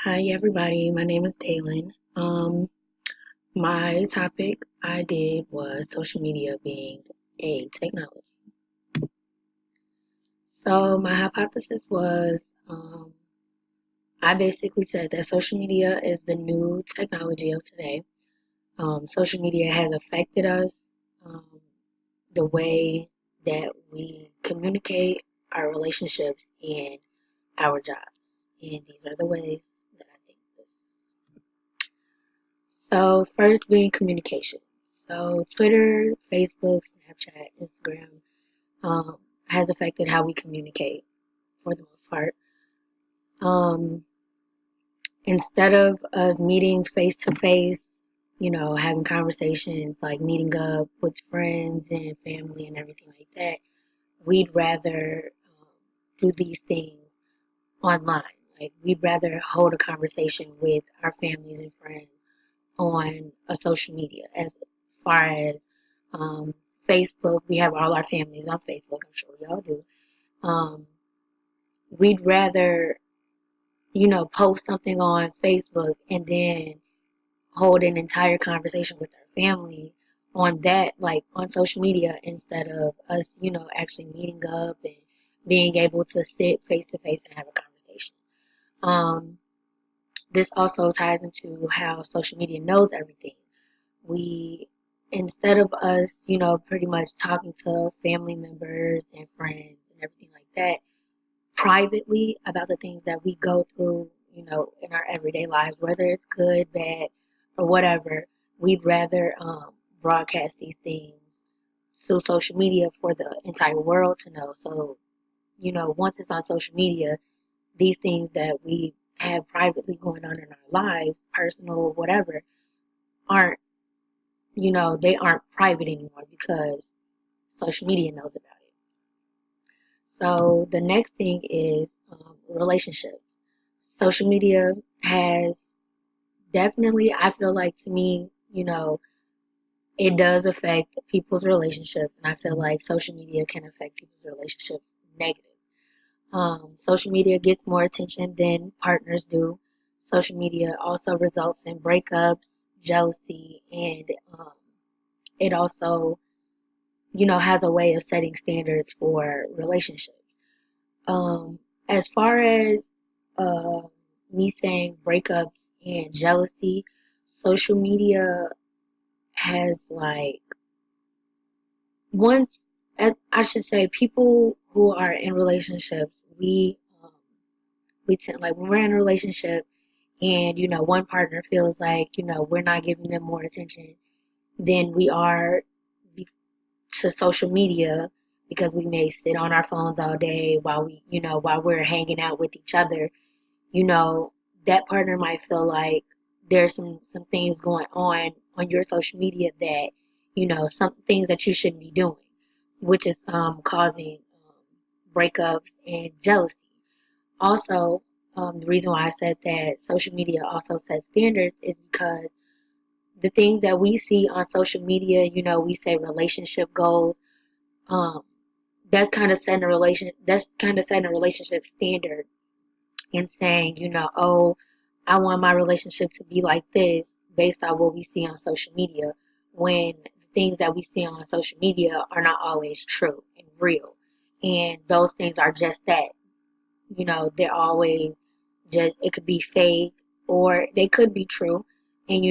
Hi everybody, my name is Daylin. My topic I did was social media being a technology. So my hypothesis was, I basically said that social media is the new technology of today. Social media has affected us, um, the way that we communicate, our relationships, and our jobs. And these are the ways that I think this. So first being communication. So Twitter, Facebook, Snapchat, Instagram um, has affected how we communicate for the most part. Um, Instead of us meeting face to face, having conversations like meeting up with friends and family and everything like that, we'd rather do these things online. Like we'd rather hold a conversation with our families and friends on a social media. As far as um, Facebook, we have all our families on Facebook. I'm sure we all do. Um, we'd rather, post something on Facebook and then hold an entire conversation with our family on that, like on social media, instead of us, actually meeting up and being able to sit face to face and have a conversation. Um, this also ties into how social media knows everything. We, instead of us, pretty much talking to family members and friends and everything like that privately about the things that we go through, in our everyday lives, whether it's good, bad, or whatever, we'd rather broadcast these things through social media for the entire world to know. So, once it's on social media, these things that we have privately going on in our lives, personal, whatever, aren't they aren't private anymore because social media knows about it. So the next thing is relationships. Social media has definitely, I feel like to me, it does affect people's relationships, and I feel like social media can affect people's relationships negative. Social media gets more attention than partners do. Social media also results in breakups, jealousy, and it also has a way of setting standards for relationships. Um, as far as uh, me saying breakups and jealousy, social media has like once I should say people who are in relationships, we tend like when we're in a relationship and one partner feels like we're not giving them more attention than we are to social media because we may sit on our phones all day while we're hanging out with each other. That partner might feel like there's some things going on your social media that some things that you shouldn't be doing, which is causing breakups and jealousy. Also, the reason why I said that social media also sets standards is because the things that we see on social media, we say relationship goals. Um, that's kind of setting a relationship standard and saying, oh, I want my relationship to be like this based on what we see on social media, when the things that we see on social media are not always true and real. And those things are just that. They're always just, it could be fake or they could be true. And,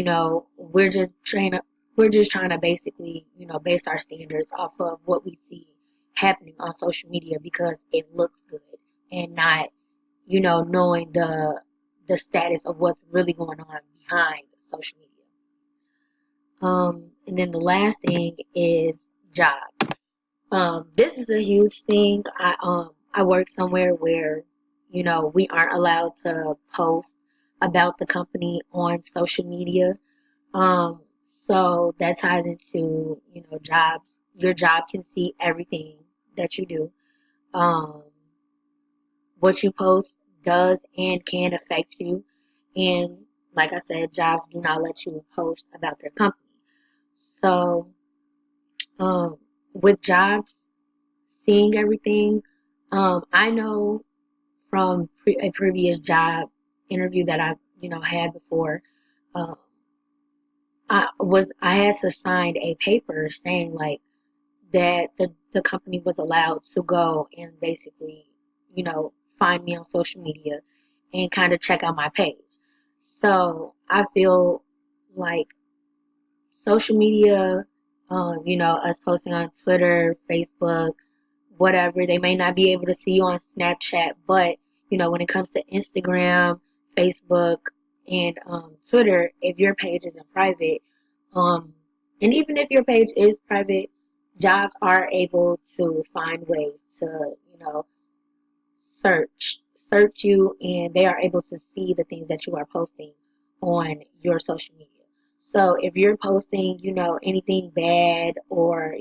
we're just trying to basically, base our standards off of what we see happening on social media because it looks good and not knowing the status of what's really going on behind social media. And then the last thing is job. This is a huge thing. I work somewhere where we aren't allowed to post about the company on social media. Um, so that ties into jobs. Your job can see everything that you do. Um, what you post does and can affect you. And like I said, jobs do not let you post about their company. So, um, with jobs, seeing everything, I know from a previous job interview that I, had before, um, I had to sign a paper saying like that the company was allowed to go and basically, find me on social media and kind of check out my page. So I feel like social media, us posting on Twitter, Facebook, whatever, they may not be able to see you on Snapchat, but when it comes to Instagram, Facebook, and Twitter, if your page isn't private, um, and even if your page is private, jobs are able to find ways to, search search you, and they are able to see the things that you are posting on your social media. So if you're posting, anything bad, or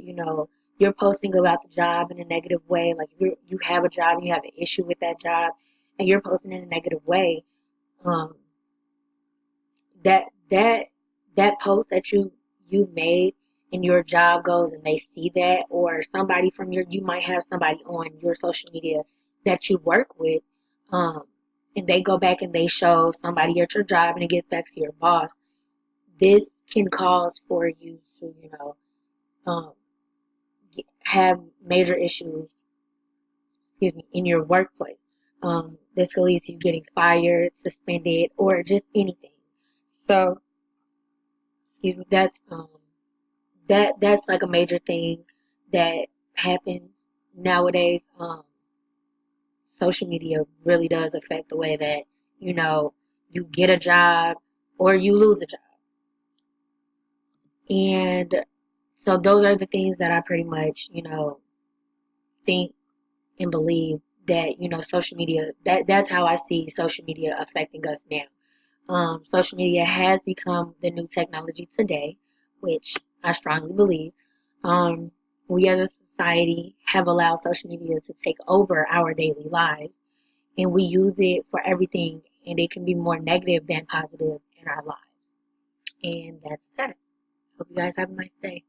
you're posting about the job in a negative way, like you have a job and you have an issue with that job, and you're posting in a negative way, um, that that that post that you made and your job goes and they see that, or somebody from you might have somebody on your social media that you work with, um and they go back and they show somebody at your job and it gets back to your boss. This can cause for you to um have major issues, excuse me, in your workplace. This could lead to you getting fired, suspended, or just anything. So, excuse me, that's like a major thing that happens nowadays. Social media really does affect the way that you get a job or you lose a job. And so those are the things that I pretty much think and believe that social media, that's how I see social media affecting us now. Social media has become the new technology today, which I strongly believe. Um, we as a society have allowed social media to take over our daily lives, and we use it for everything, and it can be more negative than positive in our lives. And that's that. Hope you guys have a nice day.